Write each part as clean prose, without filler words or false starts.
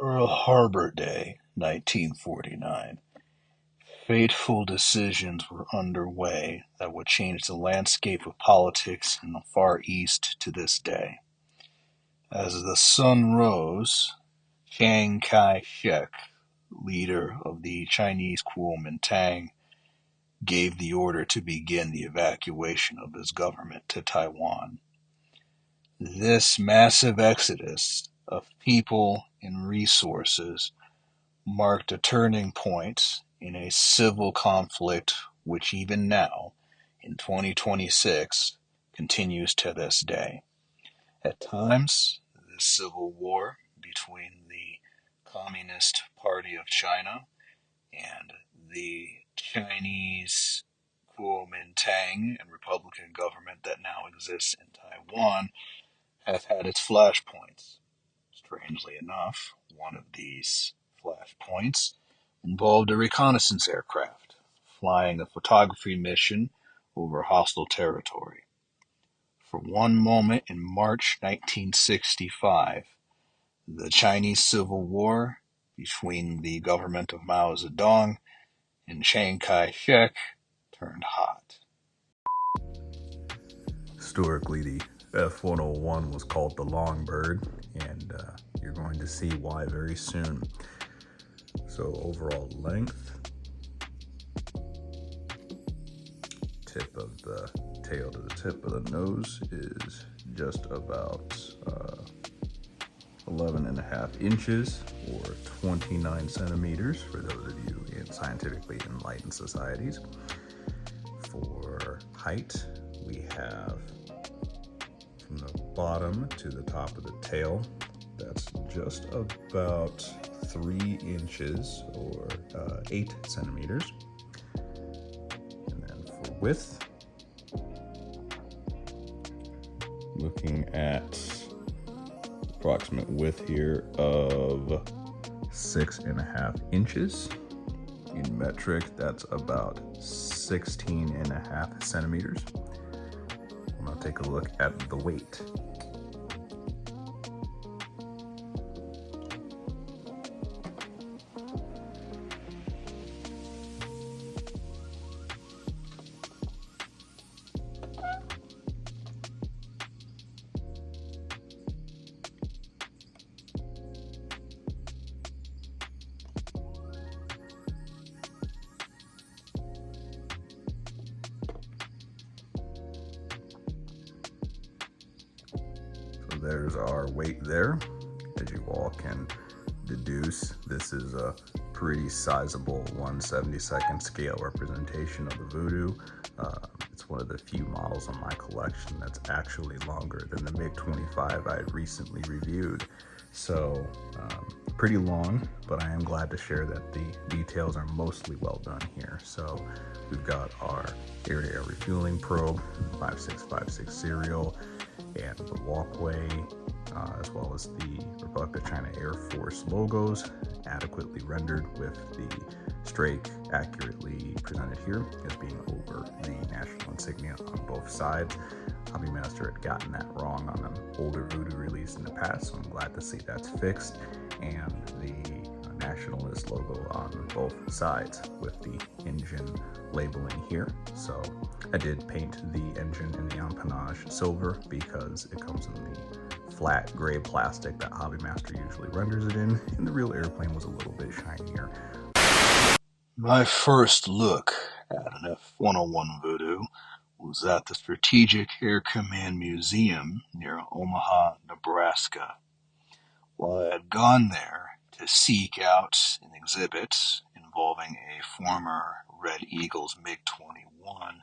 Pearl Harbor Day, 1949. Fateful decisions were underway that would change the landscape of politics in the Far East to this day. As the sun rose, Chiang Kai-shek, leader of the Chinese Kuomintang, gave the order to begin the evacuation of his government to Taiwan. This massive exodus of people and resources marked a turning point in a civil conflict which even now, in 2026, continues to this day. At times, the civil war between the Communist Party of China and the Chinese Kuomintang and Republican government that now exists in Taiwan has had its flashpoints. Strangely enough, one of these flashpoints involved a reconnaissance aircraft flying a photography mission over hostile territory. For one moment in March 1965, the Chinese Civil War between the government of Mao Zedong and Chiang Kai-shek turned hot. Historically, the F-101 was called the Longbird, and you're going to see why very soon. So overall length, tip of the tail to the tip of the nose is just about 11.5 inches or 29 centimeters for those of you in scientifically enlightened societies. For height, we have from the bottom to the top of the tail, that's just about 3 inches or 8 centimeters. And then for width, looking at approximate width here of 6.5 inches. In metric, that's about 16.5 centimeters. I'm going to take a look at the weight. There's our weight there. As you all can deduce, this is a pretty sizable 1/72nd scale representation of the Voodoo. It's one of the few models in my collection that's actually longer than the MiG-25 I had recently reviewed. So pretty long, but I am glad to share that the details are mostly well done here. So we've got our air-to-air refueling probe, 5656 serial, and the walkway, as well as the Republic of China Air Force logos, adequately rendered with the strake accurately presented here as being over the national insignia on both sides. HobbyMaster had gotten that wrong on an older Voodoo release in the past, so I'm glad to see that's fixed, and the Nationalist logo on both sides with the engine labeling here. So I did paint the engine in the empennage silver because it comes in the flat gray plastic that HobbyMaster usually renders it in, and the real airplane was a little bit shinier. My first look at an F-101 Voodoo was at the Strategic Air Command Museum near Omaha, Nebraska. While I had gone there to seek out an exhibit involving a former Red Eagles MiG-21,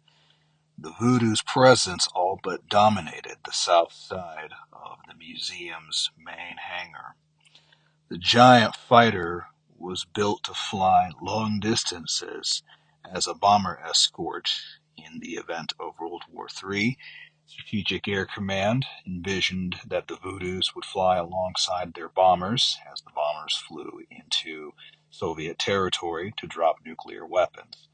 the Voodoo's presence all but dominated the south side of the museum's main hangar. The giant fighter was built to fly long distances as a bomber escort in the event of World War III. Strategic Air Command envisioned that the Voodoos would fly alongside their bombers as the bombers flew into Soviet territory to drop nuclear weapons.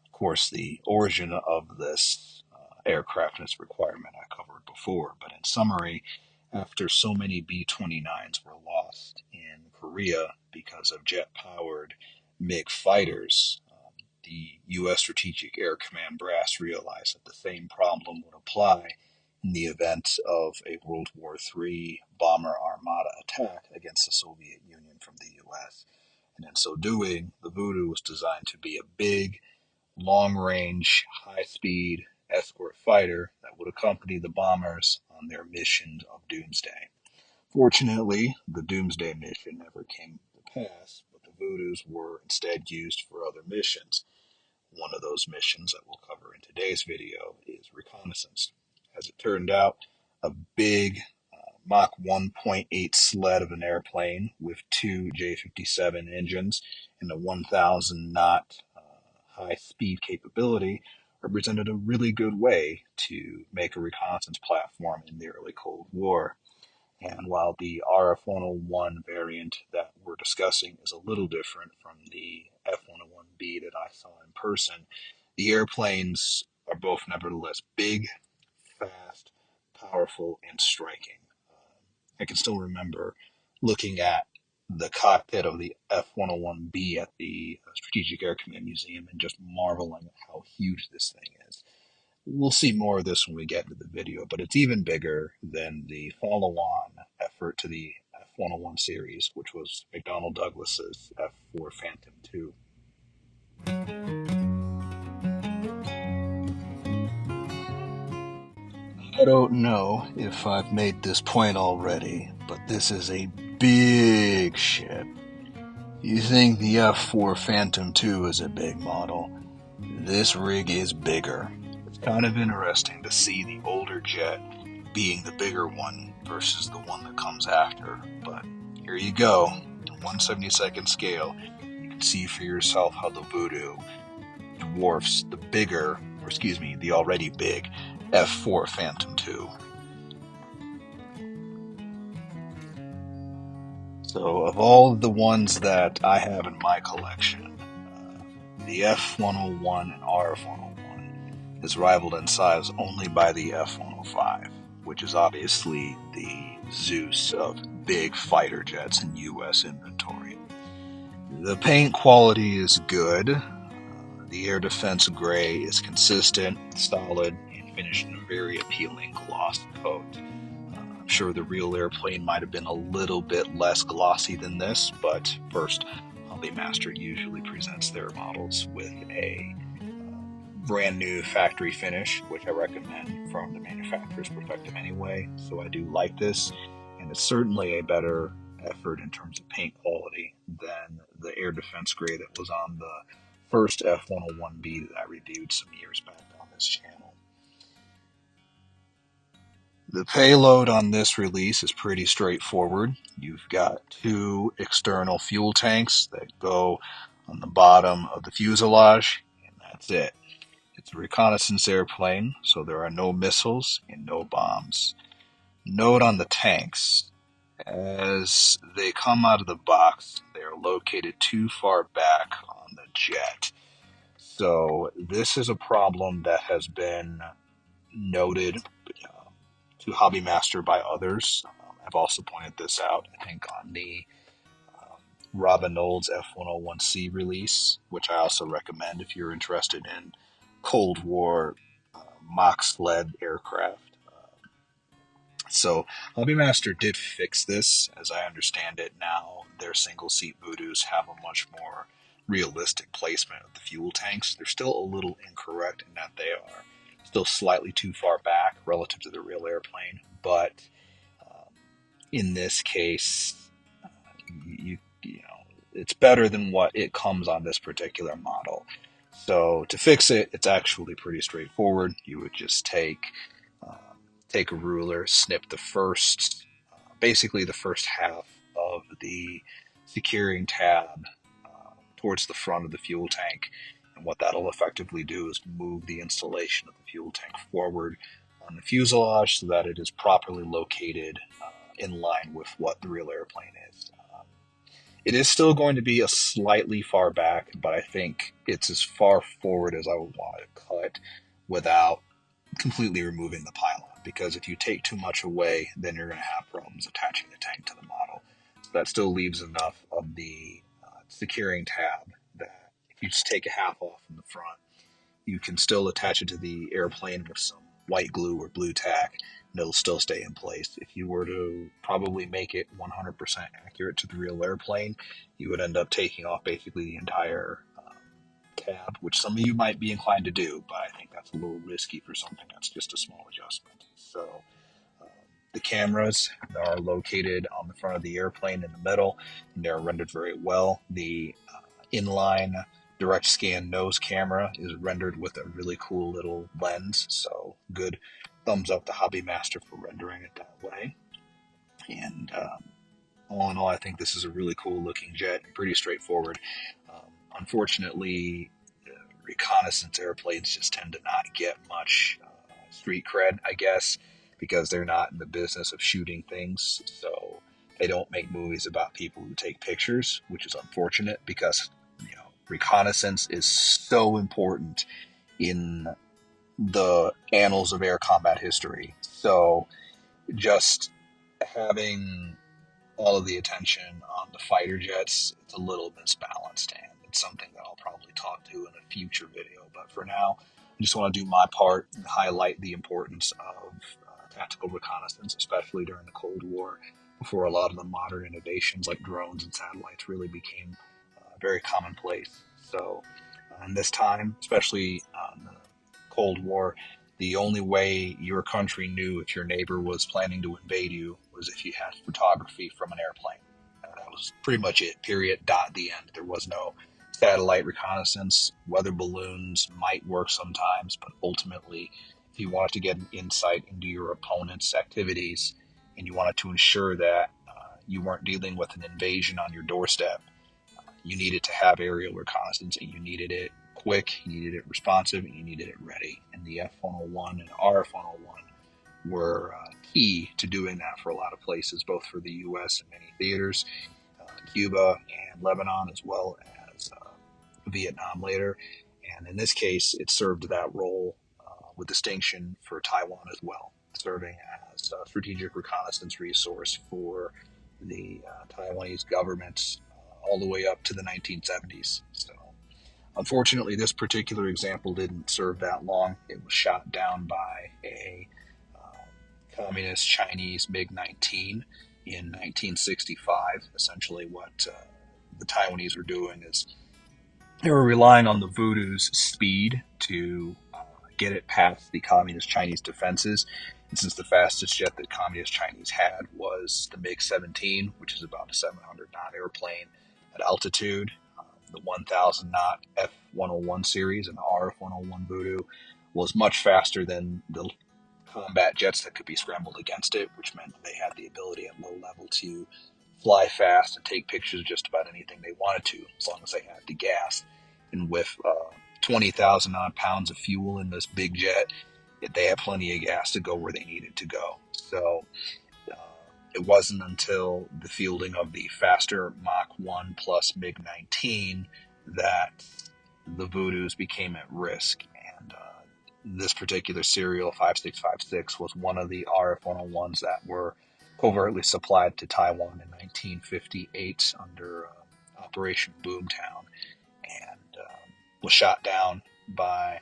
Of course, the origin of this aircraft and its requirement I covered before, but in summary, after so many B-29s were lost in Korea because of jet-powered MiG fighters, the U.S. Strategic Air Command brass realized that the same problem would apply in the event of a World War III bomber armada attack against the Soviet Union from the U.S. And in so doing, the Voodoo was designed to be a big, long-range, high-speed escort fighter that would accompany the bombers on their mission of doomsday. Fortunately, the doomsday mission never came to pass, but the Voodoos were instead used for other missions. One of those missions that we'll cover in today's video is reconnaissance. As it turned out, a big Mach 1.8 sled of an airplane with two J-57 engines and a 1,000 knot high speed capability represented a really good way to make a reconnaissance platform in the early Cold War. And while the RF-101 variant that we're discussing is a little different from the F-101B that I saw in person, the airplanes are both nevertheless big, fast, powerful, and striking. I can still remember looking at the cockpit of the F-101B at the Strategic Air Command Museum and just marveling at how huge this thing is. We'll see more of this when we get into the video, but it's even bigger than the follow-on effort to the F-101 series, which was McDonnell Douglas's F-4 Phantom II. I don't know if I've made this point already, but this is a big ship. You think the F-4 Phantom II is a big model? This rig is bigger. It's kind of interesting to see the older jet being the bigger one versus the one that comes after, but here you go. On 1/72nd scale, you can see for yourself how the Voodoo dwarfs the already big F-4 Phantom II. So of all of the ones that I have in my collection, the F-101 and RF-101 is rivaled in size only by the F-105, which is obviously the Zeus of big fighter jets in U.S. inventory. The paint quality is good. The air defense gray is consistent, solid, and finished in a very appealing gloss coat. I'm sure the real airplane might have been a little bit less glossy than this, but first, HobbyMaster usually presents their models with a brand new factory finish, which I recommend from the manufacturer's perspective anyway, so I do like this, and it's certainly a better effort in terms of paint quality than the air defense gray that was on the first F-101B that I reviewed some years back on this channel. The payload on this release is pretty straightforward. You've got two external fuel tanks that go on the bottom of the fuselage, and that's it. It's a reconnaissance airplane, so there are no missiles and no bombs. Note on the tanks, as they come out of the box, they are located too far back on the jet. So this is a problem that has been noted to HobbyMaster by others. I've also pointed this out, I think, on the Ronald's F-101C release, which I also recommend if you're interested in Cold War mock sled aircraft. So HobbyMaster did fix this. As I understand it now, their single-seat Voodoos have a much more realistic placement of the fuel tanks. They're still a little incorrect in that they are still slightly too far back relative to the real airplane, but in this case, you know, it's better than what it comes on this particular model. So to fix it, it's actually pretty straightforward. You would just take a ruler, snip the first, basically the first half of the securing tab towards the front of the fuel tank. And what that'll effectively do is move the installation of the fuel tank forward on the fuselage so that it is properly located in line with what the real airplane is. It is still going to be a slightly far back, but I think it's as far forward as I would want to cut without completely removing the pylon, because if you take too much away, then you're going to have problems attaching the tank to the model. So that still leaves enough of the securing tab that if you just take a half off in the front, you can still attach it to the airplane with some white glue or blue tack, and it'll still stay in place. If you were to probably make it 100% accurate to the real airplane, you would end up taking off basically the entire tab, which some of you might be inclined to do, but I think that's a little risky for something that's just a small adjustment. So the cameras are located on the front of the airplane in the middle, and they're rendered very well. The inline direct scan nose camera is rendered with a really cool little lens, so good thumbs up to HobbyMaster for rendering it that way. And all in all, I think this is a really cool looking jet and pretty straightforward. Unfortunately, reconnaissance airplanes just tend to not get much street cred, I guess, because they're not in the business of shooting things. So they don't make movies about people who take pictures, which is unfortunate because reconnaissance is so important in the annals of air combat history. So just having all of the attention on the fighter jets, it's a little misbalanced, and it's something that I'll probably talk to in a future video. But for now, I just want to do my part and highlight the importance of tactical reconnaissance, especially during the Cold War, before a lot of the modern innovations like drones and satellites really became very commonplace. So in this time, especially in the Cold War, the only way your country knew if your neighbor was planning to invade you was if you had photography from an airplane. That was pretty much it, period, dot, the end. There was no satellite reconnaissance. Weather balloons might work sometimes, but ultimately, if you wanted to get an insight into your opponent's activities and you wanted to ensure that you weren't dealing with an invasion on your doorstep, you needed to have aerial reconnaissance, and you needed it quick, you needed it responsive, and you needed it ready. And the F-101 and RF-101 were key to doing that for a lot of places, both for the U.S. and many theaters, Cuba and Lebanon, as well as Vietnam later. And in this case, it served that role with distinction for Taiwan as well, serving as a strategic reconnaissance resource for the Taiwanese government all the way up to the 1970s. So unfortunately, this particular example didn't serve that long. It was shot down by a communist Chinese MiG-19 in 1965. Essentially what the Taiwanese were doing is they were relying on the Voodoo's speed to get it past the communist Chinese defenses. And since the fastest jet that communist Chinese had was the MiG-17, which is about a 700-knot airplane at altitude, the 1,000-knot F-101 series and the RF-101 Voodoo was much faster than the combat jets that could be scrambled against it, which meant they had the ability at low level to fly fast and take pictures of just about anything they wanted to, as long as they had the gas. And with 20,000 odd pounds of fuel in this big jet, they had plenty of gas to go where they needed to go. So it wasn't until the fielding of the faster Mach 1 plus MiG-19 that the Voodoos became at risk. And this particular serial, 5656, was one of the RF-101s that were covertly supplied to Taiwan in 1958 under Operation Boomtown, and was shot down by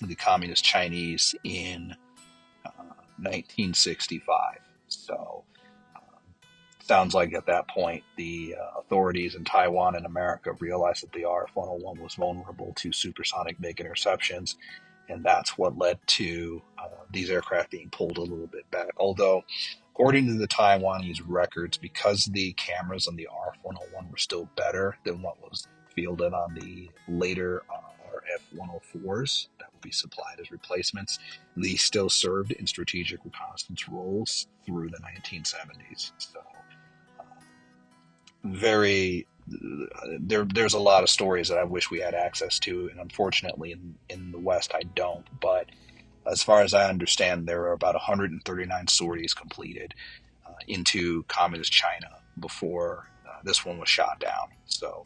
the Communist Chinese in 1965. So sounds like at that point the authorities in Taiwan and America realized that the RF-101 was vulnerable to supersonic MiG interceptions, and that's what led to these aircraft being pulled a little bit back. Although, according to the Taiwanese records, because the cameras on the RF-101 were still better than what was fielded on the later RF-104s that would be supplied as replacements, these still served in strategic reconnaissance roles through the 1970s. So there's a lot of stories that I wish we had access to, and unfortunately in the West I don't. But as far as I understand, there are about 139 sorties completed into communist China before this one was shot down. So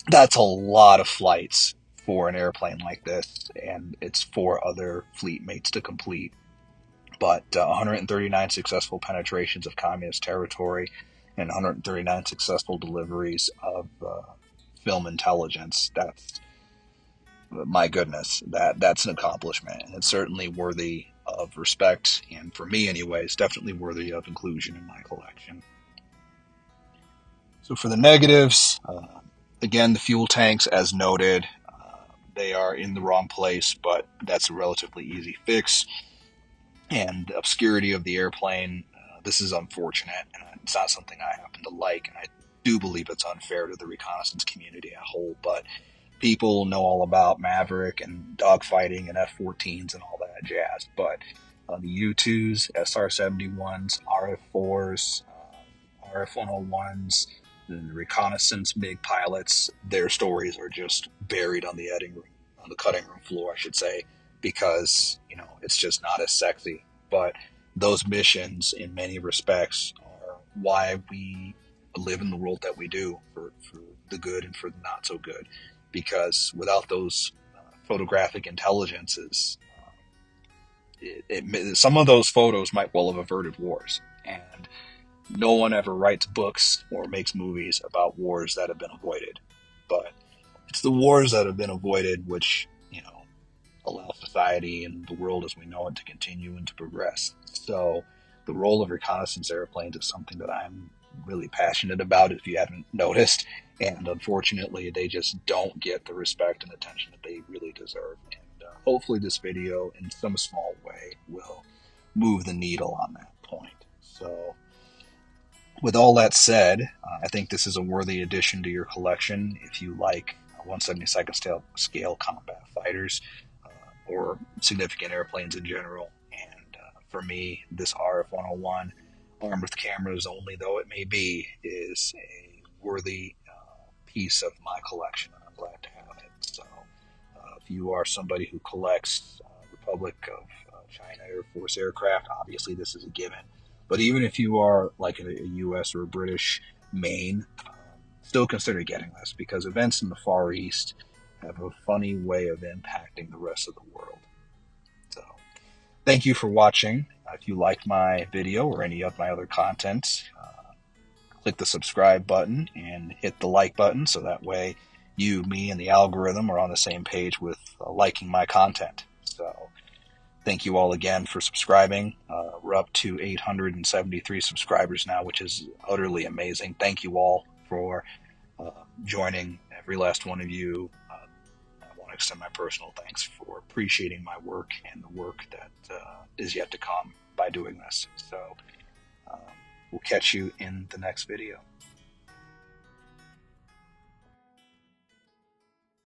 that's a lot of flights for an airplane like this, and it's 4 other fleet mates to complete. But 139 successful penetrations of communist territory and 139 successful deliveries of film intelligence. That's, my goodness, that's an accomplishment. And it's certainly worthy of respect, and for me anyways, definitely worthy of inclusion in my collection. So for the negatives, again, the fuel tanks, as noted, they are in the wrong place, but that's a relatively easy fix. And the obscurity of the airplane, this is unfortunate, and it's not something I happen to like, and I do believe it's unfair to the reconnaissance community as a whole, but people know all about Maverick and dogfighting and F-14s and all that jazz, but the U-2s, SR-71s, RF-4s, RF-101s, the reconnaissance MiG pilots, their stories are just buried on the cutting room floor, I should say, because, it's just not as sexy. But those missions, in many respects, are why we live in the world that we do, for the good and for the not so good. Because without those photographic intelligences, some of those photos might well have averted wars. And no one ever writes books or makes movies about wars that have been avoided. But it's the wars that have been avoided which, allow society and the world as we know it to continue and to progress. So the role of reconnaissance airplanes is something that I'm really passionate about, if you haven't noticed. And unfortunately, they just don't get the respect and attention that they really deserve. And hopefully this video, in some small way, will move the needle on that point. So with all that said, I think this is a worthy addition to your collection if you like 1/72nd scale combat fighters or significant airplanes in general. And for me, this RF-101, armed with cameras only though it may be, is a worthy piece of my collection, and I'm glad to have it. So if you are somebody who collects Republic of China Air Force aircraft, obviously this is a given. But even if you are like a U.S. or a British main, still consider getting this, because events in the Far East have a funny way of impacting the rest of the world. So thank you for watching. If you liked my video or any of my other content, click the subscribe button and hit the like button, so that way you, me, and the algorithm are on the same page with liking my content. So thank you all again for subscribing. We're up to 873 subscribers now, which is utterly amazing. Thank you all for joining, every last one of you. I want to extend my personal thanks for appreciating my work and the work that is yet to come by doing this. So we'll catch you in the next video.